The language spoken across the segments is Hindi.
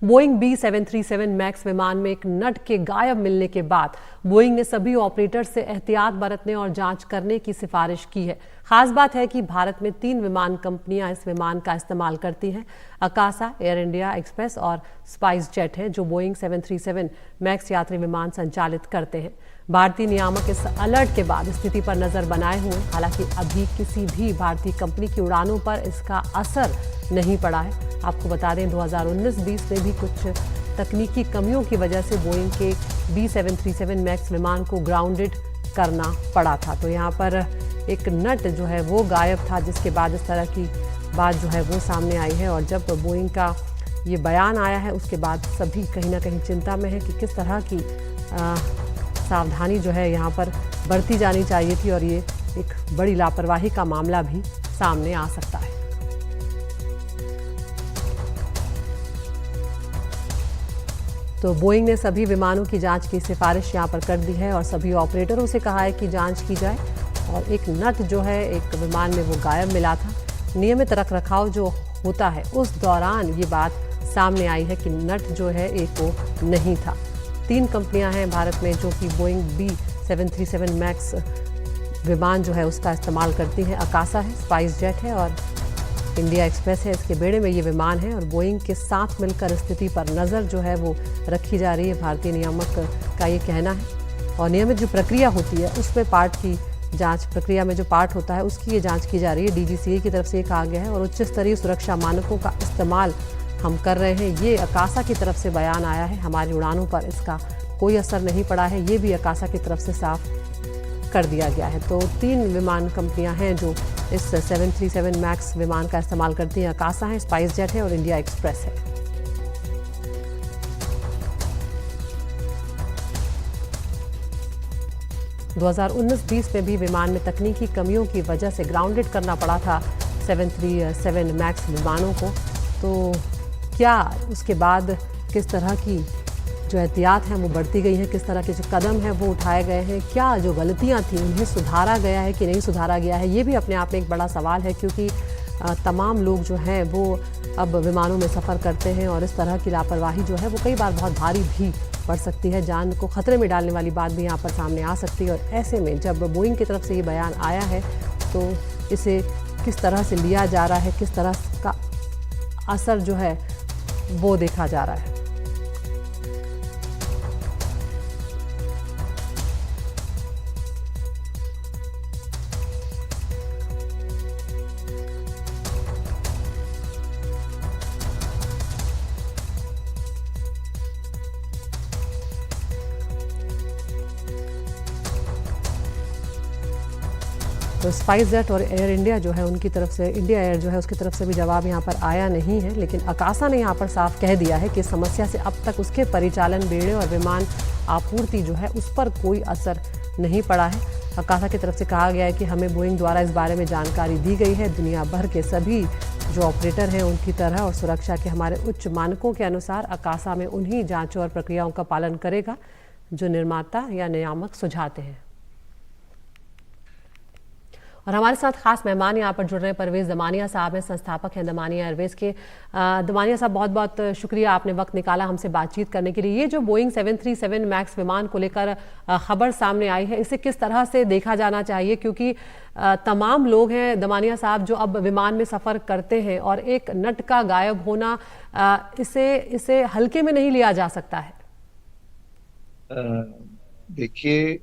बोइंग B737 मैक्स विमान में एक नट के गायब मिलने के बाद बोइंग ने सभी ऑपरेटर से एहतियात बरतने और जांच करने की सिफारिश की है। खास बात है कि भारत में 3 विमान कंपनियां इस विमान का इस्तेमाल करती हैं। अकासा, एयर इंडिया एक्सप्रेस और स्पाइस जेट है जो बोइंग 737 मैक्स यात्री विमान संचालित करते हैं। भारतीय नियामक इस अलर्ट के बाद स्थिति पर नजर बनाए हुए, हालांकि अभी किसी भी भारतीय कंपनी की उड़ानों पर इसका असर नहीं पड़ा है। आपको बता दें 2019-20 में भी कुछ तकनीकी कमियों की वजह से बोइंग के B737 मैक्स विमान को ग्राउंडेड करना पड़ा था। तो यहाँ पर एक नट जो है वो गायब था, जिसके बाद इस तरह की बात जो है वो सामने आई है। और जब बोइंग का ये बयान आया है उसके बाद सभी कहीं ना कहीं चिंता में है कि किस तरह की सावधानी जो है यहाँ पर बरती जानी चाहिए थी और ये एक बड़ी लापरवाही का मामला भी सामने आ सकता है। तो बोइंग ने सभी विमानों की जांच की सिफारिश यहाँ पर कर दी है और सभी ऑपरेटरों से कहा है कि जांच की जाए। और एक नट जो है एक विमान में वो गायब मिला था। नियमित रखरखाव जो होता है उस दौरान ये बात सामने आई है कि नट जो है एक वो नहीं था। 3 कंपनियां हैं भारत में जो कि बोइंग B737 मैक्स विमान जो है उसका इस्तेमाल करती हैं। अकासा है, स्पाइस जेट है और इंडिया एक्सप्रेस है। इसके बेड़े में ये विमान है और बोइंग के साथ मिलकर स्थिति पर नज़र जो है वो रखी जा रही है। भारतीय नियामक का ये कहना है और नियमित जो प्रक्रिया होती है उसमें पार्ट की जांच प्रक्रिया में जो पार्ट होता है उसकी ये जांच की जा रही है। DGCA की तरफ से ये कहा गया है और उच्च स्तरीय सुरक्षा मानकों का इस्तेमाल हम कर रहे हैं। ये अकासा की तरफ से बयान आया है। हमारी उड़ानों पर इसका कोई असर नहीं पड़ा है, ये भी अकासा की तरफ से साफ कर दिया गया है। तो 3 विमान कंपनियां हैं जो इस 737 मैक्स विमान का इस्तेमाल करती हैं। अकासा है, स्पाइस जेट है और इंडिया एक्सप्रेस है। – 2019-20 में भी विमान में तकनीकी कमियों की वजह से ग्राउंडेड करना पड़ा था 737 मैक्स विमानों को। तो क्या उसके बाद किस तरह की जो एहतियात हैं वो बढ़ती गई हैं, किस तरह के जो कदम हैं वो उठाए गए हैं, क्या जो गलतियां थी उन्हें सुधारा गया है कि नहीं सुधारा गया है, ये भी अपने आप में एक बड़ा सवाल है। क्योंकि तमाम लोग जो हैं वो अब विमानों में सफ़र करते हैं और इस तरह की लापरवाही जो है वो कई बार बहुत भारी भी पड़ सकती है। जान को ख़तरे में डालने वाली बात भी यहाँ पर सामने आ सकती है। और ऐसे में जब बोइंग की तरफ से ये बयान आया है तो इसे किस तरह से लिया जा रहा है, किस तरह का असर जो है वो देखा जा रहा है। तो स्पाइस जेट और एयर इंडिया जो है उनकी तरफ से, इंडिया एयर जो है उसकी तरफ से भी जवाब यहाँ पर आया नहीं है। लेकिन अकासा ने यहाँ पर साफ कह दिया है कि इस समस्या से अब तक उसके परिचालन, बेड़े और विमान आपूर्ति जो है उस पर कोई असर नहीं पड़ा है। अकासा की तरफ से कहा गया है कि हमें बोइंग द्वारा इस बारे में जानकारी दी गई है। दुनिया भर के सभी जो ऑपरेटर हैं उनकी तरह और सुरक्षा के हमारे उच्च मानकों के अनुसार अकासा में उन्हीं जाँचों और प्रक्रियाओं का पालन करेगा जो निर्माता या नियामक सुझाते हैं। और हमारे साथ खास मेहमान यहाँ पर जुड़ रहे हैं। परवेज दमानिया साहब हैं, संस्थापक हैं दमानिया एयरवेज के। दमानिया साहब, बहुत बहुत शुक्रिया, आपने वक्त निकाला हमसे बातचीत करने के लिए। ये जो बोइंग 737 मैक्स विमान को लेकर खबर सामने आई है, इसे किस तरह से देखा जाना चाहिए? क्योंकि तमाम लोग हैं दमानिया साहब जो अब विमान में सफ़र करते हैं और एक नट का गायब होना, इसे हल्के में नहीं लिया जा सकता है। देखिए,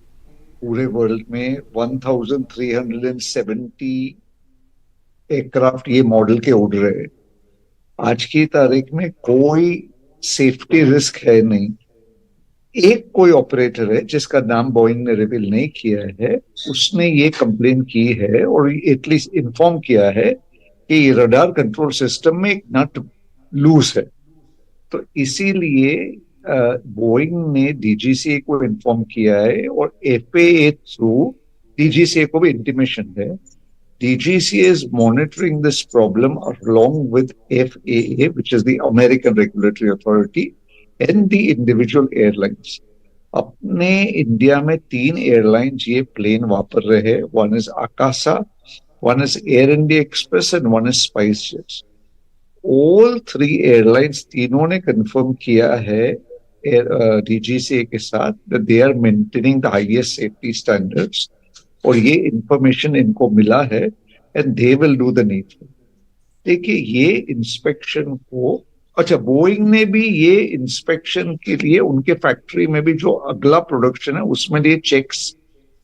पूरे वर्ल्ड में 1370 एयरक्राफ्ट ये मॉडल के उड़ रहे हैं। आज की तारीख में कोई सेफ्टी रिस्क है नहीं। एक कोई ऑपरेटर है जिसका नाम बोइंग ने रिवील नहीं किया है, उसने ये कंप्लेन की है और एटलीस्ट इन्फॉर्म किया है कि रडार कंट्रोल सिस्टम में एक नट लूज है। तो इसीलिए बोइंग ने डीजीसीए को इन्फॉर्म किया है और एफएए थ्रू डीजीसीए को भी इंटीमेशन है। DGCA is monitoring this problem along with FAA, which is the American Regulatory Authority, and the individual airlines. अपने इंडिया में 3 एयरलाइंस ये प्लेन वापर रहे हैं। One is Akasa, one is Air India Express and one is spice jets. All three airlines, तीनों ने कंफर्म किया है डीजीसीए के साथ that they are maintaining the highest safety standards, और ये इंफॉर्मेशन इनको मिला है and they will do the needful. देखिए ये इंस्पेक्शन को, अच्छा बोइंग ने भी ये इंस्पेक्शन के लिए उनके फैक्ट्री में भी जो अगला प्रोडक्शन है उसमें ये चेक्स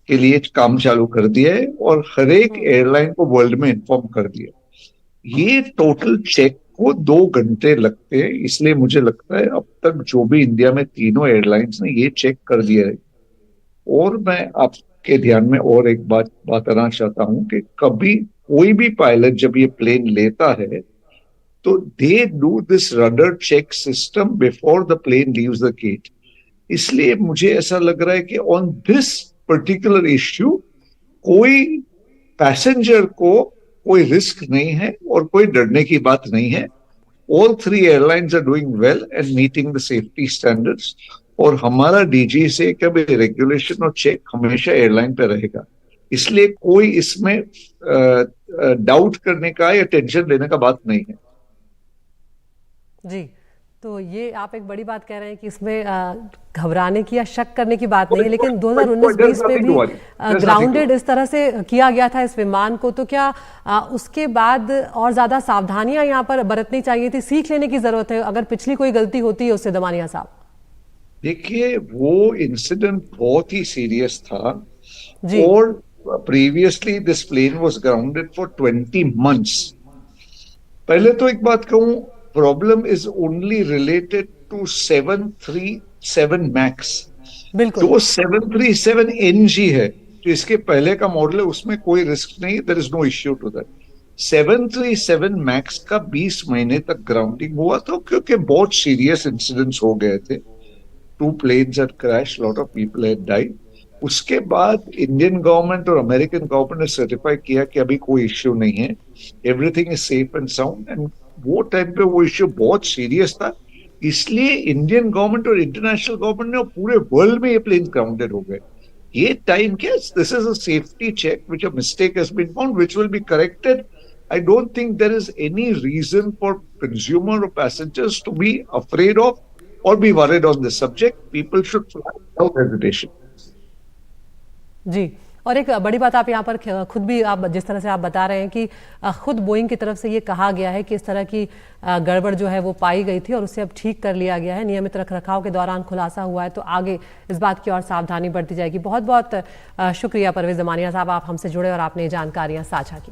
के लिए काम चालू कर दिया है और हर एक एयरलाइन को वर्ल्ड में इन्फॉर्म कर दिया। ये टोटल चेक को 2 घंटे लगते हैं, इसलिए मुझे लगता है अब तक जो भी इंडिया में तीनों एयरलाइंस ने ये चेक कर दिया है। और मैं आपके ध्यान में और एक बात बताना चाहता हूं कि कभी कोई भी पायलट जब ये प्लेन लेता है तो they do this rudder check system before the plane leaves the gate. इसलिए मुझे ऐसा लग रहा है कि ऑन दिस पर्टिकुलर इश्यू कोई पैसेंजर को कोई रिस्क नहीं है और कोई डरने की बात नहीं है। All three airlines are doing well and meeting the safety standards, और हमारा डीजी से कभी रेगुलेशन और चेक हमेशा एयरलाइन पे रहेगा। इसलिए कोई इसमें डाउट करने का या टेंशन लेने का बात नहीं है। जी, तो ये आप एक बड़ी बात कह रहे हैं कि इसमें घबराने की या शक करने की बात नहीं है, लेकिन 2019-20 में भी ग्राउंडेड इस तरह से किया गया था इस विमान को, तो क्या उसके बाद और ज्यादा सावधानियां यहाँ पर बरतनी चाहिए थी, सीख लेने की जरूरत है अगर पिछली कोई गलती होती है उससे, दमानिया साहब? देखिए वो इंसिडेंट बहुत ही सीरियस था जी। और previously this plane was grounded for 20 months. पहले तो एक बात कहूं, problem is only related to 737 Max. बिल्कुल। जो 737 NG है जो इसके पहले का मॉडल है उसमें कोई रिस्क नहीं, there is no issue to that. 737 Max का 20 महीने तक ग्राउंडिंग हुआ था क्योंकि बहुत सीरियस इंसिडेंट्स हो गए थे। 2 planes had crashed, lot of people had died. उसके बाद इंडियन गवर्नमेंट और अमेरिकन गवर्नमेंट ने सर्टिफाई किया कि अभी कोई इश्यू नहीं है, everything is safe and sound. And वो टाइम पे वो इश्यू बहुत सीरियस था, इसलिए इंडियन गवर्नमेंट और इंटरनेशनल गवर्नमेंट ने और पूरे वर्ल्ड में ये प्लेन ग्राउंडेड हो गए। ये टाइम क्या, this is a safety check which a mistake has been found which will be corrected. I don't think there is any reason for consumer or passengers to be afraid of or be worried on this subject. People should fly without hesitation. जी, और एक बड़ी बात आप यहाँ पर खुद भी, आप जिस तरह से आप बता रहे हैं कि खुद बोइंग की तरफ से ये कहा गया है कि इस तरह की गड़बड़ जो है वो पाई गई थी और उसे अब ठीक कर लिया गया है, नियमित रखरखाव के दौरान खुलासा हुआ है, तो आगे इस बात की और सावधानी बरती जाएगी। बहुत बहुत शुक्रिया परवेज दमानिया साहब, आप हमसे जुड़े और आपने ये जानकारियाँ साझा की।